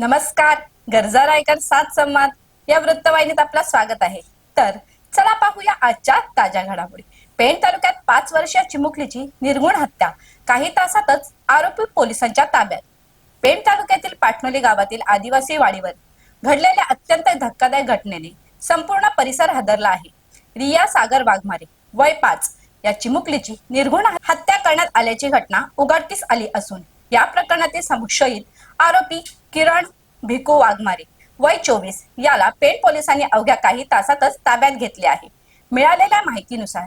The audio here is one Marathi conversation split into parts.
नमस्कार. गरजा रायकर 7 संवाद या वृत्तवाहिनीत आपलं स्वागत आहे. तर चला पाहूया आजच्या ताज्या घडामोडी. पेण तालुक्यात 5 वर्षीय चिमुकलीची निर्घृण हत्या, काही तासातच आरोपी पोलिसांच्या ताब्यात. पेण तालुक्यातील पाटणोली गावातील आदिवासी वाडीवर घडलेल्या अत्यंत धक्कादायक घटनेने संपूर्ण परिसर हादरला आहे. रिया सागर वाघमारे वय 5 या चिमुकलीची निर्घृण हत्या करण्यात आल्याची घटना उघडकीस आली असून या प्रकरणातील संशयित आरोपी किरण भिकू वाघमारे वय 24 याला पेण पोलिसांनी अवघ्या काही तासातच ताब्यात घेतले आहे. मिळालेल्या माहितीनुसार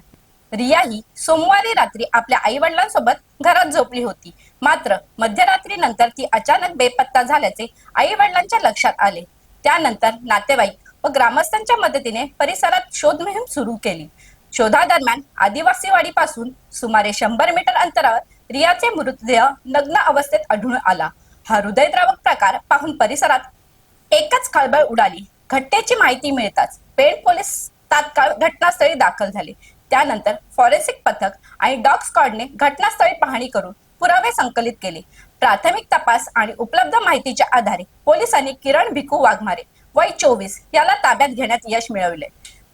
रिया ही सोमवारी रात्री आपल्या आई वडिलांसोबत घरात झोपली होती. मात्र मध्यरात्री नंतर ती अचानक बेपत्ता झाल्याचे आई वडिलांच्या लक्षात आले. त्यानंतर नातेवाईक व ग्रामस्थांच्या मदतीने परिसरात शोध मोहीम सुरू केली. शोधादरम्यान आदिवासी वाडीपासून सुमारे 100 मीटर अंतरावर रियाचे मृतदेह नग्न अवस्थेत आढळून आला. हा हृदयद्रावक प्रकार पाहून परिसरात एकच खळबळ उडाली. घटनेची माहिती मिळताच पेण पोलीस तात्काळ घटनास्थळी दाखल झाले. त्यानंतर फॉरेन्सिक पथक आणि डॉग स्क्वॉडने घटनास्थळी पाहणी करून पुरावे संकलित केले. प्राथमिक तपास आणि उपलब्ध माहितीच्या आधारे पोलिसांनी किरण भिकू वाघमारे वय 24 याला ताब्यात घेण्यात यश मिळवले.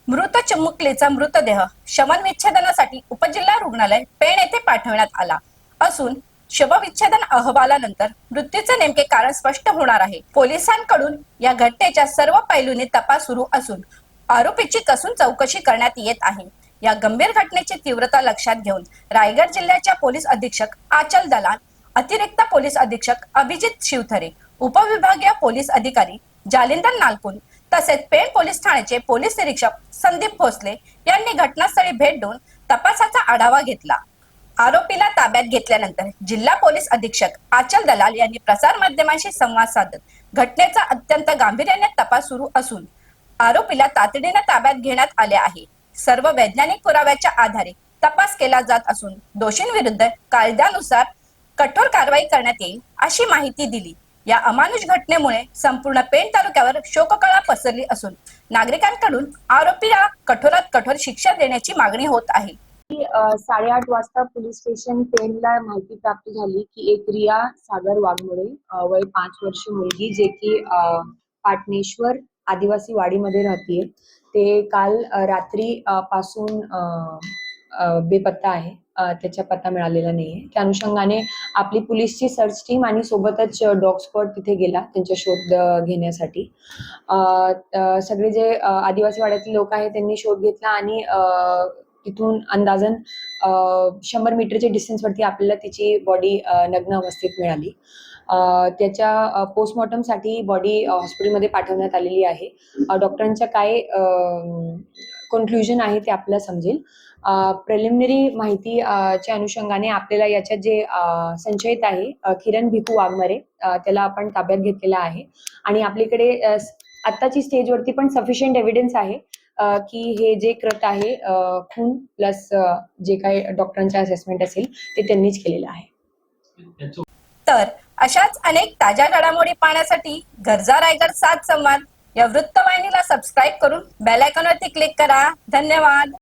मृत चिमुकलीचा मृतदेह शवविच्छेदनासाठी उपजिल्हा रुग्णालय पेण येथे पाठवण्यात आला असून शवविच्छेदन अहवालानंतर मृत्यूचे नेमके कारण स्पष्ट होणार आहे. पोलिसांकडून या घटनेच्या सर्व पैलूंनी तपास सुरू असून आरोपीची कसून चौकशी करण्यात येत आहे. या गंभीर घटनेची तीव्रता लक्षात घेऊन रायगड जिल्ह्याच्या पोलीस अधीक्षक आचल दलाल, अतिरिक्त पोलीस अधीक्षक अभिजित शिवथरे, उपविभागीय पोलीस अधिकारी जालिंदर नालकुल तसेच पेण पोलीस ठाण्याचे पोलीस निरीक्षक संदीप भोसले यांनी घटनास्थळी भेट देऊन तपासाचा आढावा घेतला. आरोपीला ताब्यात घेतल्यानंतर जिल्हा पोलीस अधीक्षक आचल दलाल यांनी प्रसार माध्यमांशी संवाद साधत घटनेचा अत्यंत गांभीर्याने तपास सुरू असून आरोपीला तातडीने ताब्यात घेण्यात आले आहे. सर्व वैज्ञानिक पुराव्याच्या आधारे तपास केला जात असून दोषींविरुद्ध कायद्यानुसार कठोर कारवाई करण्यात येईल अशी माहिती दिली. या अमानुष घटनेमुळे संपूर्ण पेण तालुक्यावर शोककळा पसरली असून नागरिकांकडून आरोपीला कठोरात कठोर शिक्षा देण्याची मागणी होत आहे. 8:30 वाजता पोलीस स्टेशन पेणला माहिती प्राप्त झाली की एक रिया सागर वाघमोडे वय 5 वर्ष मुलगी जे की पाटणेश्वर आदिवासी वाडीमध्ये राहतीये, ते काल रात्री पासून बेपत्ता आहे. त्याचा पत्ता मिळालेला नाहीये. त्या अनुषंगाने आपली पोलीसची सर्च टीम आणि सोबतच डॉग स्क्वॉड तिथे गेला त्यांचा शोध घेण्यासाठी. सगळे जे आदिवासी वाड्यातले लोक आहेत त्यांनी शोध घेतला आणि तिथून अंदाजन 100 मीटरच्या डिस्टन्सवरती आपल्याला तिची बॉडी नग्न अवस्थेत मिळाली. त्याच्या पोस्टमॉर्टमसाठी बॉडी हॉस्पिटलमध्ये पाठवण्यात आलेली आहे. डॉक्टरांच्या काय कन्क्लुजन आहे ते आपल्याला समजेल. प्रिलिमिनरी माहितीच्या अनुषंगाने आपल्याला याच्यात जे संशयित आहे किरण भिकू वाघमारे त्याला आपण ताब्यात घेतलेला आहे आणि आपल्याकडे आत्ताची स्टेजवरती पण सफिशियंट एव्हिडन्स आहे की हे जे कृत्य आहे खून प्लस जे काही डॉक्टरांचा असेसमेंट असेल ते त्यांनीच केलेलं आहे. तर अशाच अनेक ताज्या घडामोडी पाहण्यासाठी गरजा रायगड 7 संवाद या वृत्तवाहिनीला सबस्क्राईब करून बेल आयकॉनवरती क्लिक करा. धन्यवाद.